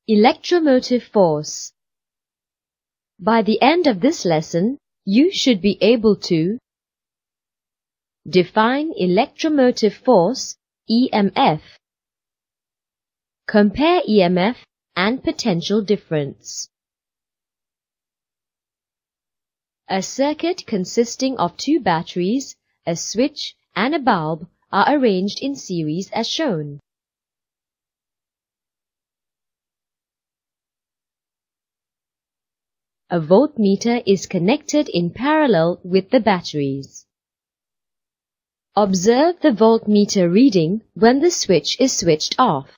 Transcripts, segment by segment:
Electromotive force. By the end of this lesson, you should be able to define electromotive force, EMF, compare EMF and potential difference. A circuit consisting of two batteries, a switch, and a bulb are arranged in series as shown. A voltmeter is connected in parallel with the batteries. Observe the voltmeter reading when the switch is switched off.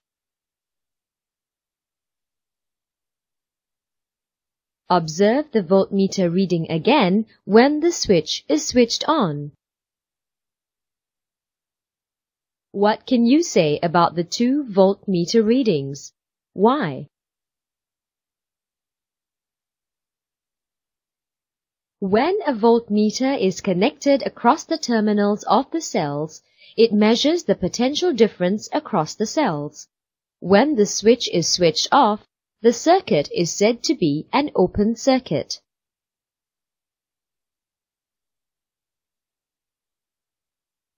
Observe the voltmeter reading again when the switch is switched on. What can you say about the two voltmeter readings? Why? When a voltmeter is connected across the terminals of the cells, it measures the potential difference across the cells. When the switch is switched off, the circuit is said to be an open circuit.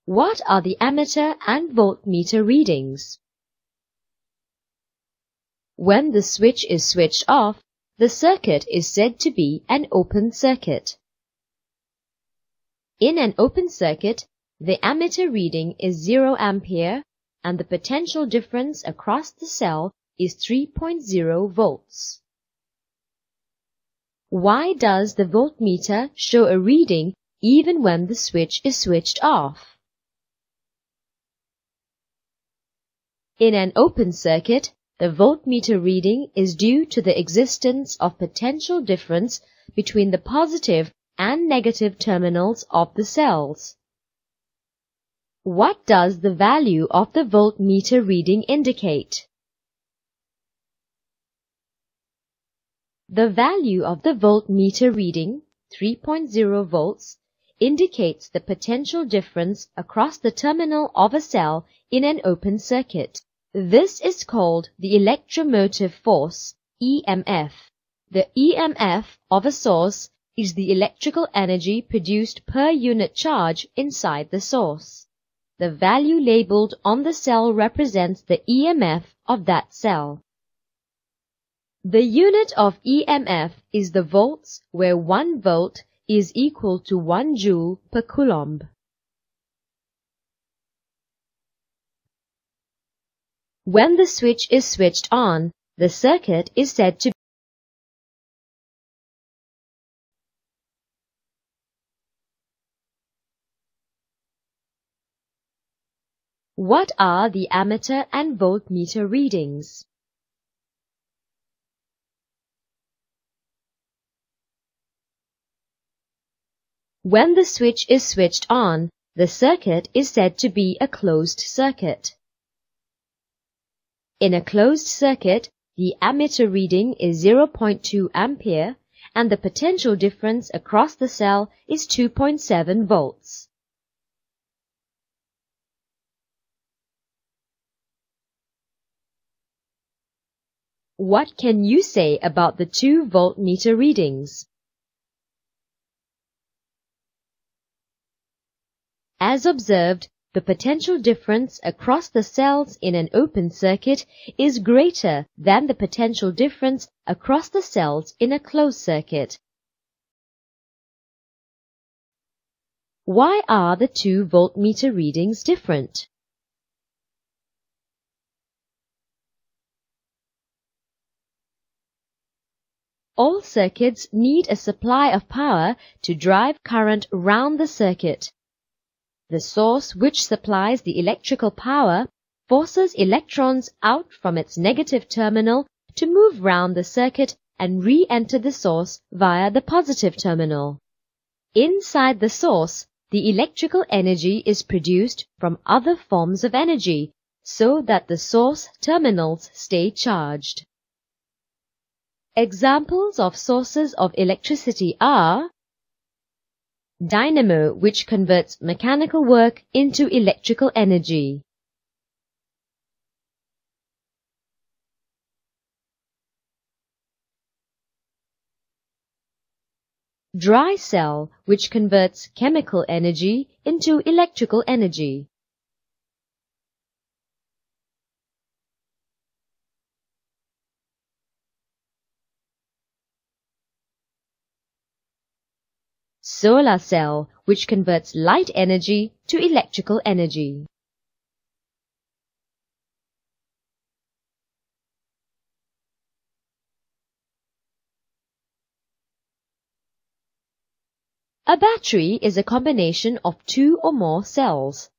What are the ammeter and voltmeter readings? When the switch is switched off, the circuit is said to be an open circuit. In an open circuit, the ammeter reading is 0 ampere and the potential difference across the cell is 3.0 volts. Why does the voltmeter show a reading even when the switch is switched off? In an open circuit, the voltmeter reading is due to the existence of potential difference between the positive and negative terminals of the cells. What does the value of the voltmeter reading indicate? The value of the voltmeter reading, 3.0 volts, indicates the potential difference across the terminal of a cell in an open circuit. This is called the electromotive force, EMF. The EMF of a source is the electrical energy produced per unit charge inside the source. The value labeled on the cell represents the EMF of that cell. The unit of EMF is the volts, where 1 volt is equal to 1 joule per coulomb. When the switch is switched on, the circuit is said to be What are the ammeter and voltmeter readings? When the switch is switched on, the circuit is said to be a closed circuit. In a closed circuit, the ammeter reading is 0.2 ampere and the potential difference across the cell is 2.7 volts. What can you say about the two voltmeter readings? As observed, the potential difference across the cells in an open circuit is greater than the potential difference across the cells in a closed circuit. Why are the two voltmeter readings different? All circuits need a supply of power to drive current round the circuit. The source which supplies the electrical power forces electrons out from its negative terminal to move round the circuit and re-enter the source via the positive terminal. Inside the source, the electrical energy is produced from other forms of energy so that the source terminals stay charged. Examples of sources of electricity are dynamo, which converts mechanical work into electrical energy. dry cell, which converts chemical energy into electrical energy. Solar cell, which converts light energy to electrical energy. A battery is a combination of two or more cells.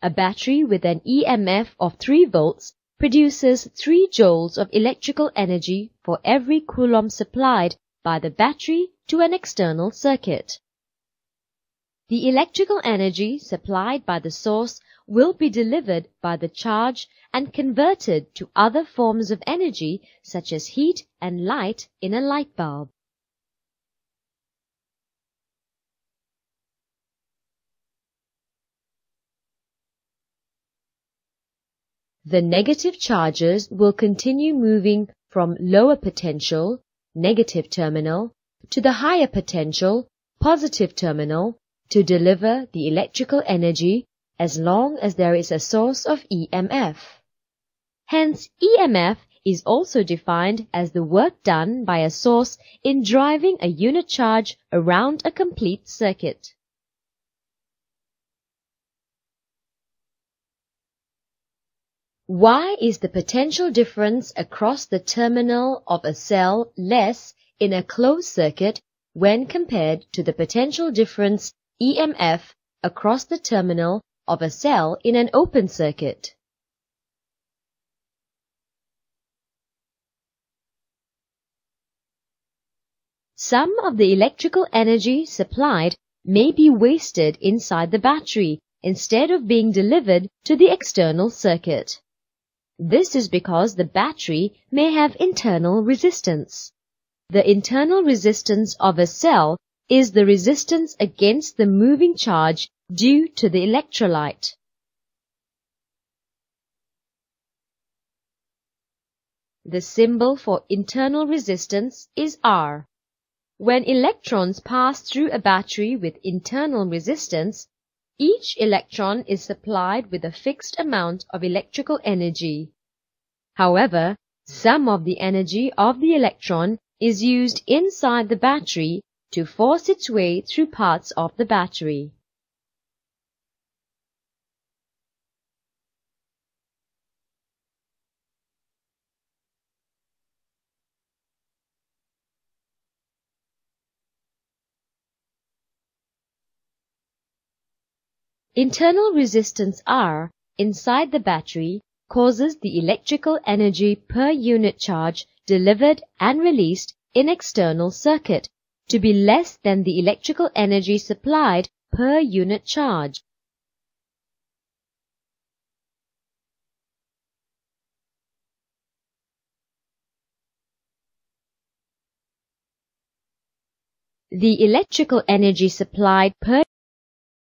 A battery with an EMF of 3 volts produces 3 joules of electrical energy for every coulomb supplied by the battery to an external circuit. The electrical energy supplied by the source will be delivered by the charge and converted to other forms of energy such as heat and light in a light bulb. The negative charges will continue moving from lower potential, negative terminal, to the higher potential, positive terminal, to deliver the electrical energy as long as there is a source of EMF. Hence, EMF is also defined as the work done by a source in driving a unit charge around a complete circuit. Why is the potential difference across the terminal of a cell less in a closed circuit when compared to the potential difference EMF across the terminal of a cell in an open circuit? Some of the electrical energy supplied may be wasted inside the battery instead of being delivered to the external circuit. This is because the battery may have internal resistance. The internal resistance of a cell is the resistance against the moving charge due to the electrolyte. The symbol for internal resistance is R. When electrons pass through a battery with internal resistance, each electron is supplied with a fixed amount of electrical energy. However, some of the energy of the electron is used inside the battery to force its way through parts of the battery. Internal resistance R inside the battery causes the electrical energy per unit charge delivered and released in external circuit to be less than the electrical energy supplied per unit charge. The electrical energy supplied per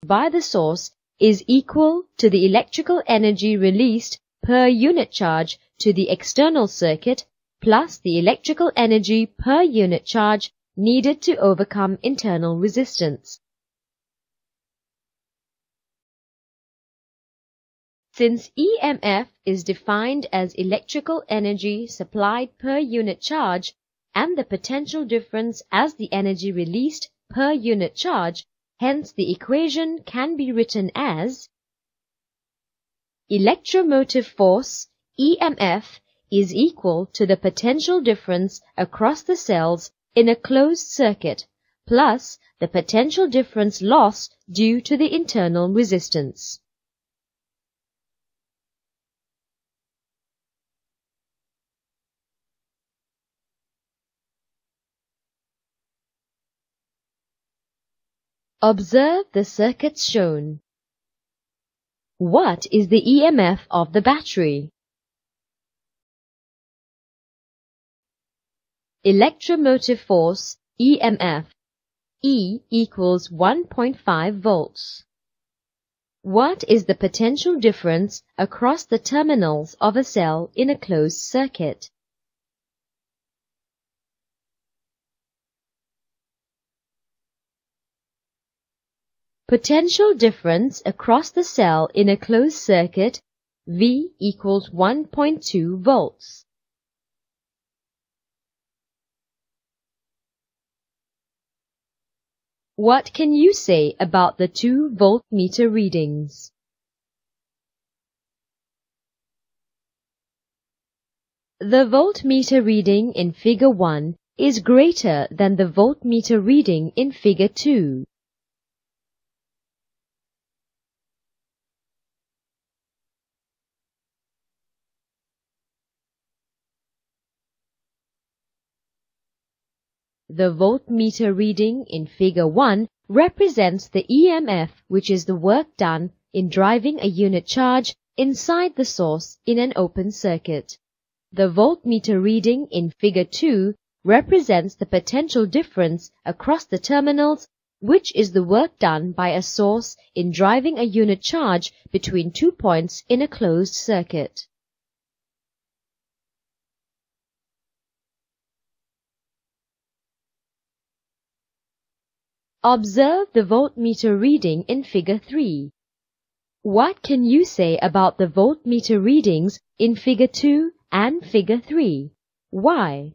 by the source is equal to the electrical energy released per unit charge to the external circuit plus the electrical energy per unit charge needed to overcome internal resistance. Since EMF is defined as electrical energy supplied per unit charge and the potential difference as the energy released per unit charge, hence the equation can be written as electromotive force, EMF, is equal to the potential difference across the cells in a closed circuit plus the potential difference loss due to the internal resistance. Observe the circuits shown. What is the EMF of the battery? Electromotive force, EMF, E equals 1.5 volts. What is the potential difference across the terminals of a cell in a closed circuit? Potential difference across the cell in a closed circuit, V equals 1.2 volts. What can you say about the two voltmeter readings? The voltmeter reading in Figure 1 is greater than the voltmeter reading in Figure 2. The voltmeter reading in Figure 1 represents the EMF, which is the work done in driving a unit charge inside the source in an open circuit. The voltmeter reading in Figure 2 represents the potential difference across the terminals, which is the work done by a source in driving a unit charge between 2 points in a closed circuit. Observe the voltmeter reading in Figure 3. What can you say about the voltmeter readings in Figure 2 and Figure 3? Why?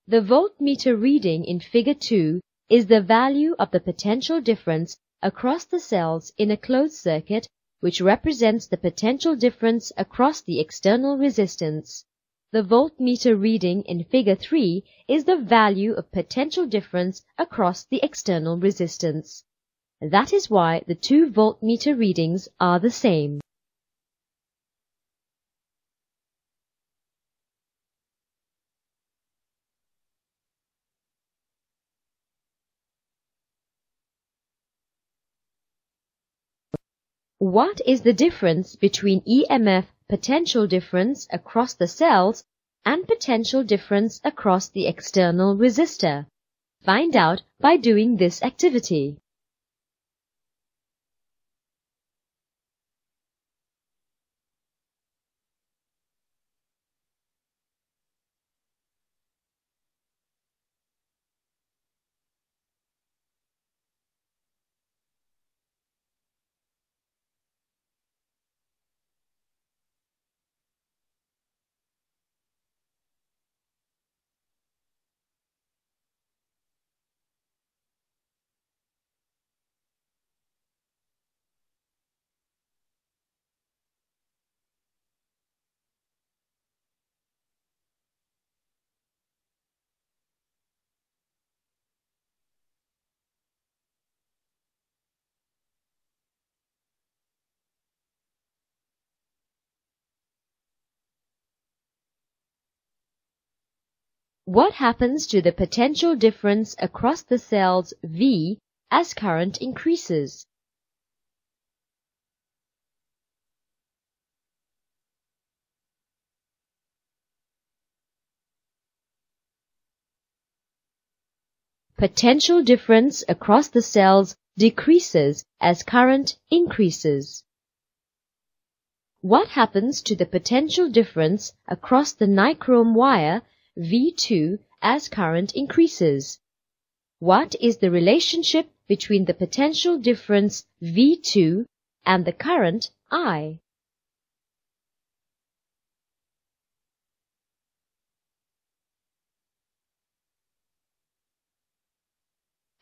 The voltmeter reading in Figure 2 is the value of the potential difference across the cells in a closed circuit, which represents the potential difference across the external resistance. The voltmeter reading in Figure 3 is the value of potential difference across the external resistance. That is why the two voltmeter readings are the same. What is the difference between EMF potential difference across the cells and potential difference across the external resistor? Find out by doing this activity. What happens to the potential difference across the cells V as current increases? Potential difference across the cells decreases as current increases. What happens to the potential difference across the nichrome wire V2 as current increases? What is the relationship between the potential difference V2 and the current I?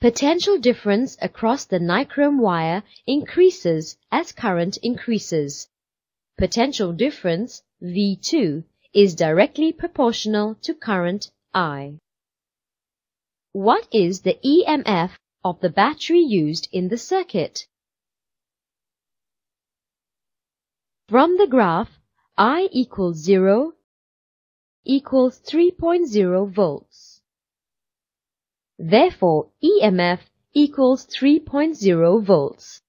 Potential difference across the nichrome wire increases as current increases. Potential difference V2 is directly proportional to current I. What is the EMF of the battery used in the circuit? From the graph, I equals 0 equals 3.0 volts. Therefore, EMF equals 3.0 volts.